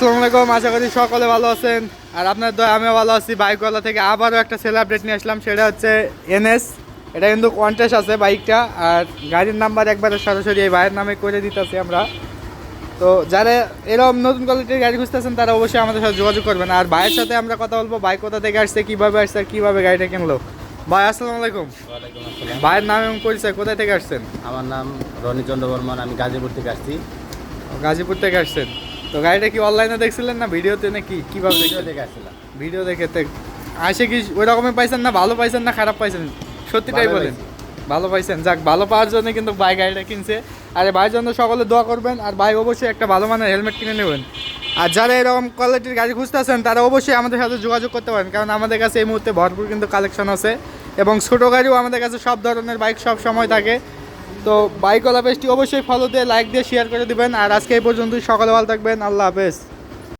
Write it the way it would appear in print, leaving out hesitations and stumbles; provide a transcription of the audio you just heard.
আসসালামু আলাইকুম, আশা করি সকলে ভালো আছেন। আর আপনার দয়া আমিও ভালো আছি। বাইকওয়ালা থেকে আবারও একটা সেল আপডেট নিয়ে আসলাম, সেটা হচ্ছে এনএস। এটা কিন্তু কন্টেস্ট আছে বাইকটা, আর গাড়ির নাম্বার একবারে সরাসরি এই ভাইয়ের নামে করে দিতেছি আমরা। তো যারা এরকম নতুন কোয়ালিটির গাড়ি খুঁজতেছেন তারা অবশ্যই আমাদের সাথে যোগাযোগ করবেন। আর ভাইয়ের সাথে আমরা কথা বলবো, বাইক কোথা থেকে আসছে, কীভাবে আসছে, আর কীভাবে গাড়িটা কিনলো। ভাই আসসালামু আলাইকুম। ওয়ালাইকুম আসসালাম। ভাইয়ের নাম এবং পরিচয়, কোথায় থেকে আসছেন? আমার নাম রনি চন্দ্র বর্মন, আমি গাজীপুর থেকে আসছি। গাজীপুর থেকে আসছেন। তো গাড়িটা কি অনলাইনে দেখছিলেন না ভিডিওতে, নাকি কীভাবে ভিডিও দেখছিলেন? থেকে আসছিলাম। ভিডিও দেখে আসে কি ওই রকমই পাইছেন, না ভালো পাইছেন না খারাপ পাইছেন? সত্যিটাই ভালো বলেন। ভালো পাইছেন, যাক, ভালো পাওয়ার জন্য কিন্তু ভাই গাড়িটা কিনছে। আর এই ভাইয়ের জন্য সকলে দোয়া করবেন। আর ভাই অবশ্যই একটা ভালো মানের হেলমেট কিনে নেবেন। আর যারা এরকম কোয়ালিটির গাড়ি খুঁজতেছেন তারা অবশ্যই আমাদের সাথে যোগাযোগ করতে পারেন, কারণ আমাদের কাছে এই মুহূর্তে ভরপুর কিন্তু কালেকশন আছে। এবং ছোটো গাড়িও আমাদের কাছে সব ধরনের বাইক সব সময় থাকে। তো বাইকওয়ালা পেজটি অবশ্যই ফলো দিয়ে, লাইক দিয়ে, শেয়ার করে দিবেন। আর আজকে এই পর্যন্তই, সকলে ভালো থাকবেন, আল্লাহ হাফেজ।